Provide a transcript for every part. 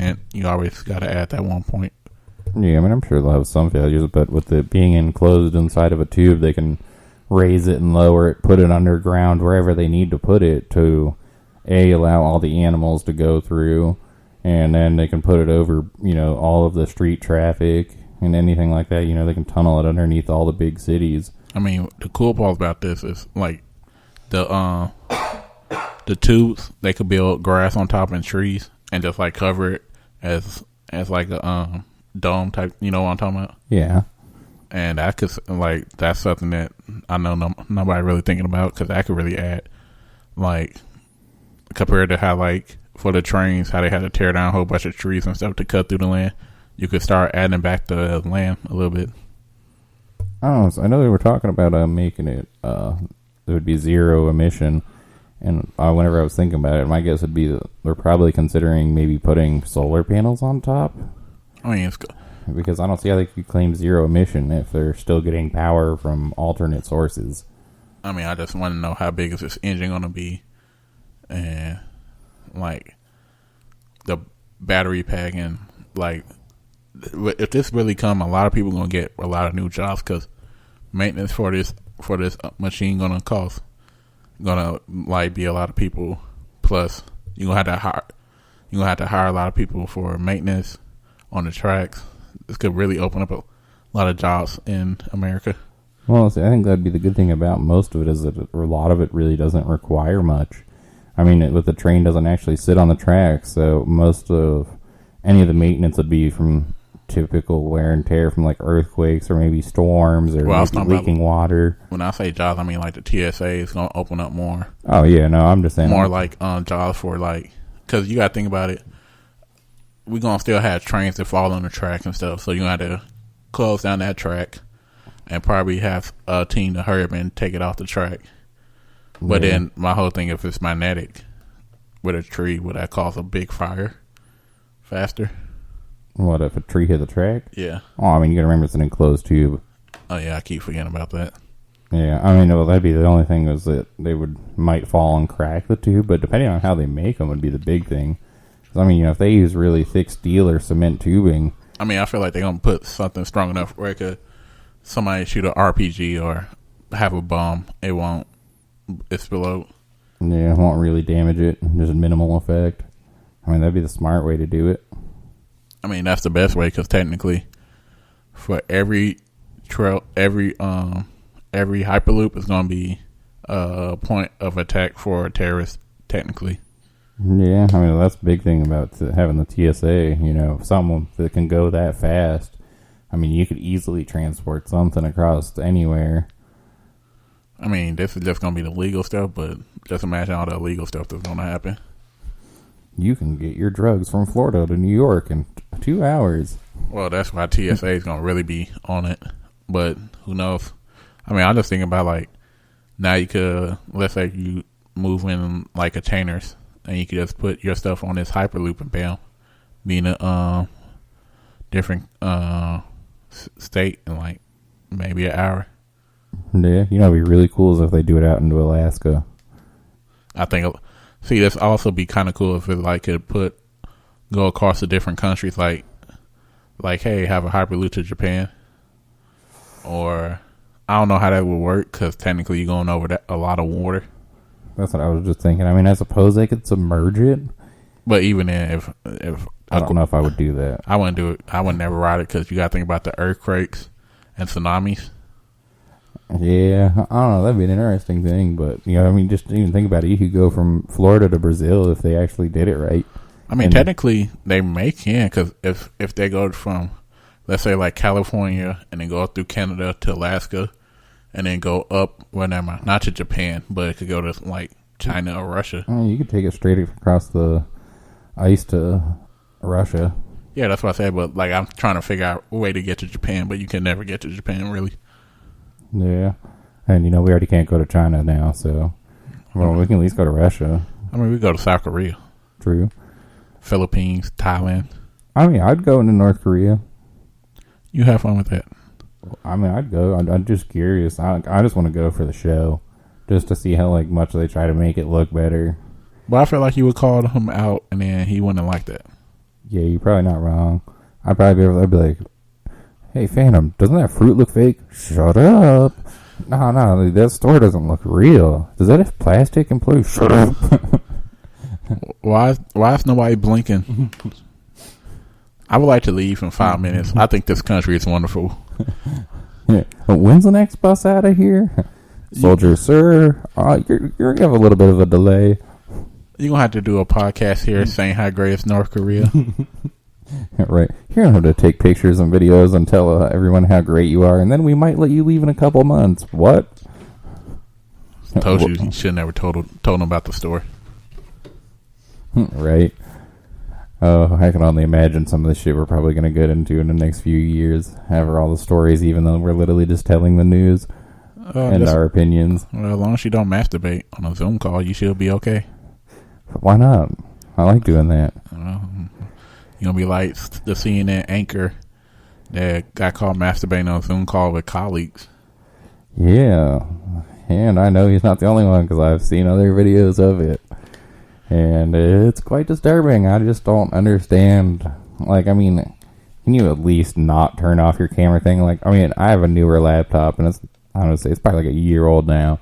1%. You always got to add that 1 point. Yeah, I mean, I'm sure they'll have some failures, but with it being enclosed inside of a tube, they can raise it and lower it, put it underground wherever they need to put it to, allow all the animals to go through, and then they can put it over, all of the street traffic and anything like that. They can tunnel it underneath all the big cities. I mean, the cool part about this is, like, the tubes, they could build grass on top and trees and just, like, cover it as like a, dome type, you know what I'm talking about? Yeah. And that could, like, that's something that I know nobody really thinking about, because that could really add, like, compared to how, like, for the trains, how they had to tear down a whole bunch of trees and stuff to cut through the land, you could start adding back the land a little bit. Oh, so I know they were talking about making it, it would be zero emission, and whenever I was thinking about it, my guess would be that they're probably considering maybe putting solar panels on top. I mean, it's good. Because I don't see how they could claim zero emission if they're still getting power from alternate sources. I mean, I just want to know how big is this engine going to be, and, like, the battery pack, and, like, if this really come, a lot of people going to get a lot of new jobs, because maintenance for this machine going to cost, going to, like, be a lot of people. Plus, you're going to have to hire a lot of people for maintenance on the tracks. This could really open up a lot of jobs in America. Well, see, I think that'd be the good thing about most of it, is that a lot of it really doesn't require much. I mean, with the train doesn't actually sit on the tracks, so most of any of the maintenance would be from typical wear and tear from, like, earthquakes or maybe storms or maybe leaking water. When I say jobs, I mean, like, the TSA is going to open up more. Oh, yeah, no, I'm just saying. More, like, jobs for, like, because you got to think about it. We're going to still have trains that fall on the track and stuff, so you're going to have to close down that track and probably have a team to hurry up and take it off the track. But then my whole thing, if it's magnetic with a tree, would that cause a big fire faster? What, if a tree hit the track? Yeah. Oh, I mean, you got to remember it's an enclosed tube. Oh, yeah, I keep forgetting about that. Yeah, I mean, well, that'd be the only thing, is that they might fall and crack the tube, but depending on how they make them would be the big thing. I mean, if they use really thick steel or cement tubing, I mean, I feel like they're going to put something strong enough where somebody shoot an RPG or have a bomb, it won't explode. Yeah, it won't really damage it. There's a minimal effect. I mean, that'd be the smart way to do it. I mean, that's the best way, because technically, for every trail, every hyperloop is going to be a point of attack for a terrorist, technically. Yeah, I mean, that's the big thing about having the TSA, something that can go that fast. I mean, you could easily transport something across anywhere. I mean, this is just going to be the legal stuff, but just imagine all the illegal stuff that's going to happen. You can get your drugs from Florida to New York in 2 hours. Well, that's why TSA is going to really be on it, but who knows? I mean, I'm just thinking about, like, now you could, let's say you move in, like, containers, and you can just put your stuff on this hyperloop and bam, be in a different state in, like, maybe an hour. Yeah, it'd be really cool if they do it out into Alaska. I think, see, this also be kind of cool if it, like, could go across the different countries, like, hey, have a hyperloop to Japan. Or, I don't know how that would work, because technically you're going over a lot of water. That's what I was just thinking. I mean, I suppose they could submerge it. But even then, if I don't know if I would do that. I wouldn't do it. I would never ride it, because you got to think about the earthquakes and tsunamis. Yeah, I don't know. That'd be an interesting thing. But, I mean, just even think about it. You could go from Florida to Brazil if they actually did it right. I mean, technically, they can, because if they go from, let's say, like, California, and then go through Canada to Alaska, and then go up, well, never mind, not to Japan, but it could go to, like, China or Russia. Oh, you could take it straight across the ice to Russia. Yeah, that's what I said, but, like, I'm trying to figure out a way to get to Japan, but you can never get to Japan, really. Yeah. And, we already can't go to China now, so, well, we can at least go to Russia. I mean, we go to South Korea. True. Philippines, Thailand. I mean, I'd go into North Korea. You have fun with that. I mean, I'd go. I'm just curious. I just want to go for the show, just to see how, like, much they try to make it look better. But I feel like you would call him out, and then he wouldn't like that. Yeah, you're probably not wrong. I'd be like, hey, Phantom, doesn't that fruit look fake? Shut up. No, that store doesn't look real. Does that have plastic and blue? Shut up. Why is nobody blinking? I would like to leave in 5 minutes. I think this country is wonderful. Yeah. When's the next bus out of here? Soldier, sir, you're going to have a little bit of a delay. You're going to have to do a podcast here saying how great is North Korea. Right. You're going to have to take pictures and videos and tell everyone how great you are, and then we might let you leave in a couple months. What? Told you should never told them about the story. Right. Oh, I can only imagine some of the shit we're probably going to get into in the next few years. Ever all the stories, even though we're literally just telling the news and our opinions. Well, as long as you don't masturbate on a Zoom call, you should be okay. Why not? I like doing that. You're going to be like the CNN anchor that got caught masturbating on a Zoom call with colleagues. Yeah. And I know he's not the only one because I've seen other videos of it. And it's quite disturbing. I just don't understand. Like, I mean, can you at least not turn off your camera thing? Like, I mean, I have a newer laptop, and it's probably like a year old now.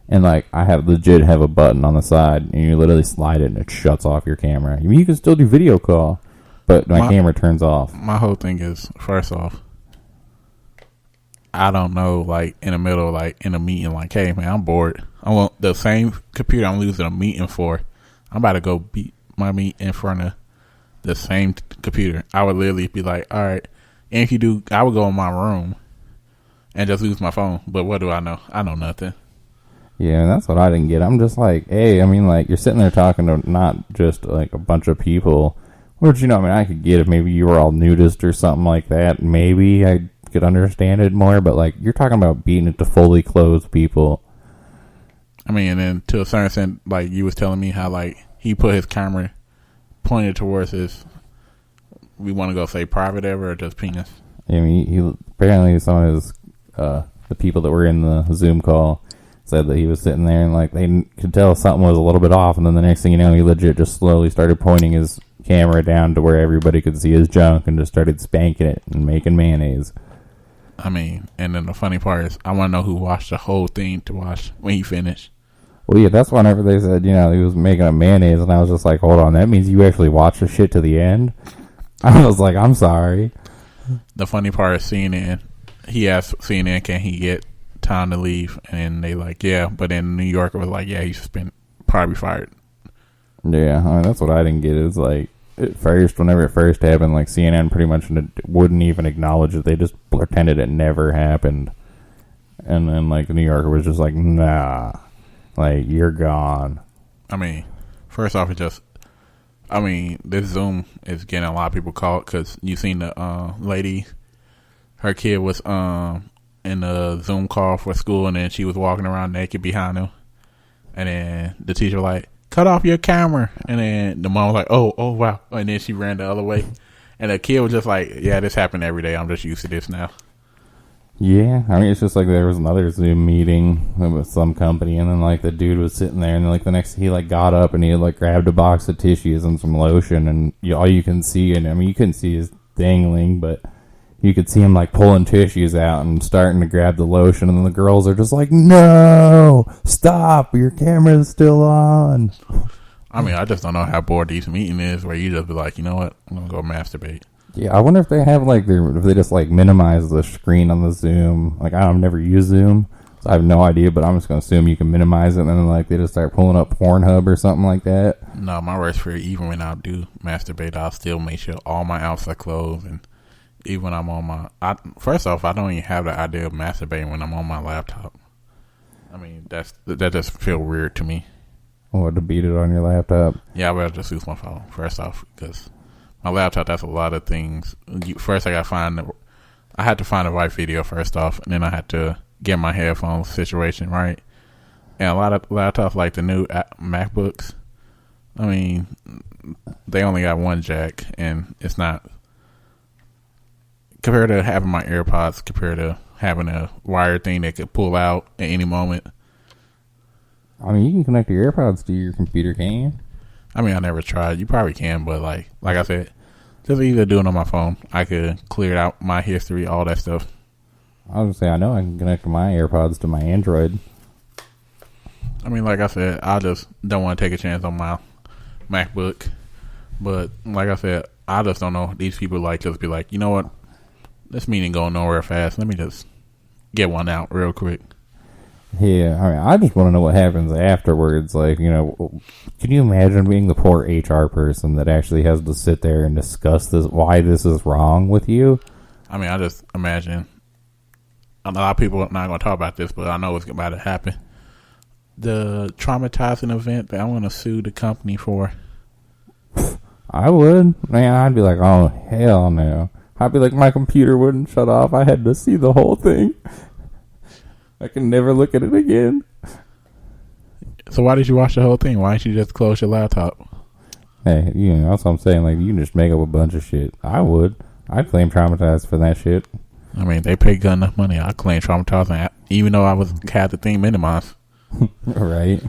And, like, I have a button on the side, and you literally slide it, and it shuts off your camera. I mean, you can still do video call, but my camera turns off. My whole thing is, first off, I don't know, like, in the middle, like, in a meeting, like, hey, man, I'm bored. I want the same computer I'm losing a meeting for. I'm about to go beat my meat in front of the same computer. I would literally be like, all right. And if you do, I would go in my room and just lose my phone. But what do I know? I know nothing. Yeah, and that's what I didn't get. I'm just like, hey, I mean, like, you're sitting there talking to not just, like, a bunch of people. Which, you know, I mean, I could get if maybe you were all nudist or something like that. Maybe I could understand it more. But, like, you're talking about beating it to fully clothed people. I mean, and then to a certain extent, like, you was telling me how, like, he put his camera pointed towards his, we want to go say private ever or just penis? I mean, he apparently some of his, the people that were in the Zoom call said that he was sitting there and, like, they could tell something was a little bit off. And then the next thing you know, he legit just slowly started pointing his camera down to where everybody could see his junk and just started spanking it and making mayonnaise. I mean, and then the funny part is, I want to know who watched the whole thing to watch when he finished. Well, yeah, that's whenever they said, you know, he was making a mayonnaise, and I was just like, hold on, that means you actually watched the shit to the end? I was like, I'm sorry. The funny part is CNN, he asked CNN, can he get time to leave? And they like, yeah, but in New York, it was like, yeah, he's been probably fired. Yeah, I mean, that's what I didn't get, is like, at first, whenever it first happened, like, CNN pretty much wouldn't even acknowledge it. They just pretended it never happened. And then, like, New Yorker was just like, nah. Like, you're gone. I mean, first off, this Zoom is getting a lot of people caught because you seen the lady, her kid was in a Zoom call for school, and then she was walking around naked behind him. And then the teacher was like, cut off your camera. And then the mom was like, oh, wow. And then she ran the other way. And the kid was just like, yeah, this happened every day. I'm just used to this now. Yeah, I mean, it's just like there was another Zoom meeting with some company, and then, like, the dude was sitting there, and, like, the next, he, like, got up, and he, like, grabbed a box of tissues and some lotion, and all you can see, and, I mean, you couldn't see his dangling, but you could see him, like, pulling tissues out and starting to grab the lotion, and then the girls are just like, no, stop, your camera's still on. I mean, I just don't know how bored these meeting is, where you just be like, you know what, I'm going to go masturbate. Yeah, I wonder if they have, like, if they just, like, minimize the screen on the Zoom. Like, I've never used Zoom, so I have no idea, but I'm just going to assume you can minimize it, and then, like, they just start pulling up Pornhub or something like that. No, my worst fear, even when I do masturbate, I'll still make sure all my apps are closed, and even when I'm on first off, I don't even have the idea of masturbating when I'm on my laptop. I mean, that just feel weird to me. Or to beat it on your laptop? Yeah, I better just use my phone, first off, because my laptop, that's a lot of things. First, I had to find the right video first off, and then I had to get my headphones situation right. And a lot of laptops, like the new MacBooks, I mean, they only got one jack, and it's not, compared to having my AirPods, compared to having a wire thing that could pull out at any moment. I mean, you can connect your AirPods to your computer, can't you? I mean, I never tried. You probably can, but like I said, Just either do it on my phone. I could clear out my history, all that stuff. I was gonna say, I know I can connect my AirPods to my Android. I mean, like I said, I just don't want to take a chance on my MacBook. But like I said, I just don't know. These people like just be like, you know what? This meeting going nowhere fast. Let me just get one out real quick. Yeah, I mean, I just want to know what happens afterwards. Like, you know, can you imagine being the poor HR person that actually has to sit there and discuss this, why this is wrong with you? I mean, I just imagine. A lot of people are not going to talk about this, but I know it's about to happen. The traumatizing event that I want to sue the company for. I would. Man, I'd be like, oh, hell no. I'd be like, my computer wouldn't shut off. I had to see the whole thing. I can never look at it again. So why did you watch the whole thing? Why didn't you just close your laptop? Hey, you know, that's what I'm saying. Like, you can just make up a bunch of shit. I would. I'd claim traumatized for that shit. I mean, they pay good enough money. I claim traumatizing, even though I had the thing minimized. Right.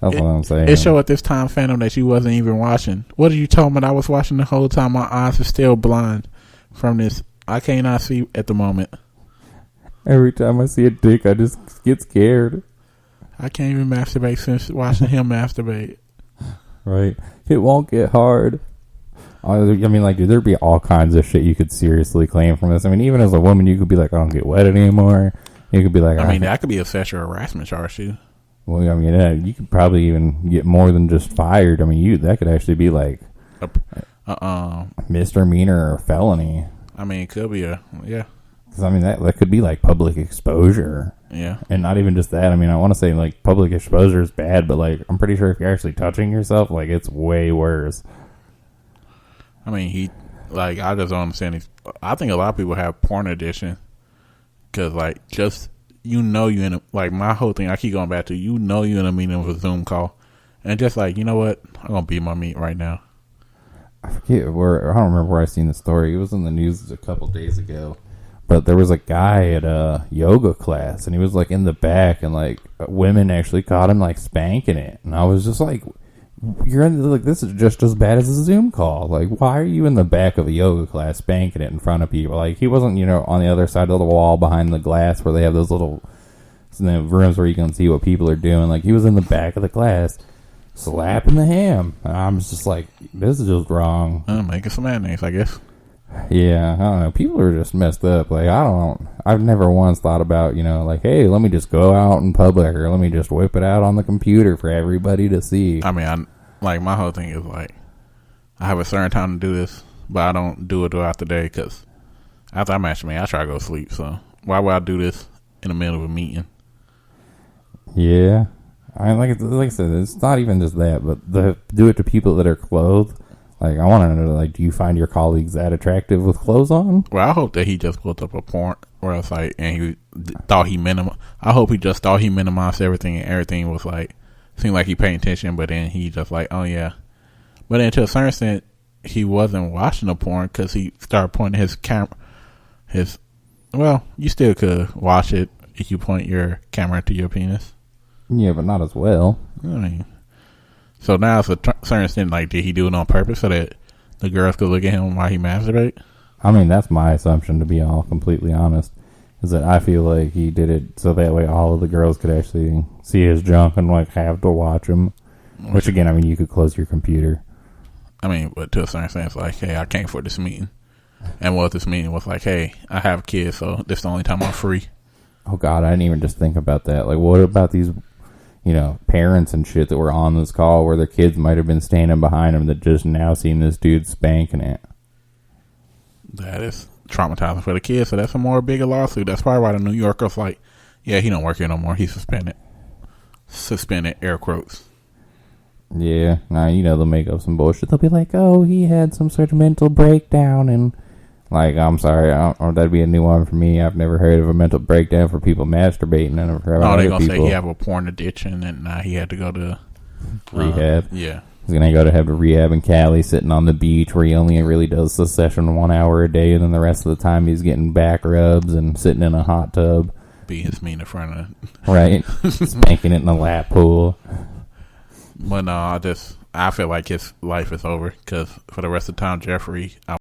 That's what I'm saying. It showed at this time, Phantom, that you wasn't even watching. What did you tell me? I was watching the whole time. My eyes are still blind from this. I cannot see at the moment. Every time I see a dick, I just get scared. I can't even masturbate since watching him masturbate. Right. It won't get hard. I mean, like, dude, there'd be all kinds of shit you could seriously claim from this. I mean, even as a woman, you could be like, I don't get wet anymore. You could be like, I mean, that could be a sexual harassment charge, too. Well, I mean, yeah, you could probably even get more than just fired. I mean, that could actually be like misdemeanor or felony. I mean, it could be yeah. Because, I mean, that could be like public exposure. Yeah. And not even just that. I mean, I want to say like public exposure is bad, but like I'm pretty sure if you're actually touching yourself, like it's way worse. I mean, I just don't understand. I think a lot of people have porn addiction because, like, just you in a, like, my whole thing. I keep going back to you in a meeting with a Zoom call, and just like, you know what, I'm gonna beat my meat right now. I forget where. I don't remember where I seen the story. It was in the news a couple days ago. But there was a guy at a yoga class, and he was, like, in the back, and, like, women actually caught him, like, spanking it. And I was just like, this is just as bad as a Zoom call. Like, why are you in the back of a yoga class spanking it in front of people? Like, he wasn't, on the other side of the wall behind the glass where they have those little rooms where you can see what people are doing. Like, he was in the back of the class slapping the ham. And I'm just like, this is just wrong. Making some mayonnaise, I guess. Yeah, I don't know. People are just messed up. Like, I've never once thought about, like, hey, let me just go out in public or let me just whip it out on the computer for everybody to see. I mean, my whole thing is, like, I have a certain time to do this, but I don't do it throughout the day because after I masturbate, I try to go to sleep. So why would I do this in the middle of a meeting? Yeah. I mean, like I said, it's not even just that, but do it to people that are clothed. Like, I want to know, like, do you find your colleagues that attractive with clothes on? Well, I hope that he just pulled up a porn website and he thought he I hope he just thought he minimized everything and everything was like, seemed like he paid attention, but then he just like, oh yeah. But then to a certain extent, he wasn't watching the porn because he started pointing his camera. Well, you still could watch it if you point your camera to your penis. Yeah, but not as well. I mean, so now it's a certain extent, like, did he do it on purpose so that the girls could look at him while he masturbate? I mean, that's my assumption, to be all completely honest, is that I feel like he did it so that way all of the girls could actually see his junk and, like, have to watch him. Which, again, I mean, you could close your computer. I mean, but to a certain extent, it's like, hey, I came for this meeting. And what this meeting was like, hey, I have kids, so this is the only time I'm free. Oh, God, I didn't even just think about that. Like, what about these parents and shit that were on this call where their kids might have been standing behind them that just now seen this dude spanking it? That is traumatizing for the kids, so that's a more bigger lawsuit. That's probably why the New Yorker's like, yeah, he don't work here no more. He's suspended. Suspended, air quotes. Yeah, now, they'll make up some bullshit. They'll be like, oh, he had some sort of mental breakdown, and, like, I'm sorry, that'd be a new one for me. I've never heard of a mental breakdown for people masturbating. I never heard of they're going to say he have a porn addiction, and now he had to go to rehab. Yeah. He's going to have a rehab in Cali, sitting on the beach, where he only really does the session 1 hour a day, and then the rest of the time he's getting back rubs and sitting in a hot tub. Be his mean in front of right. Spanking it in a lap pool. But no, I I feel like his life is over because for the rest of the time, Jeffrey, I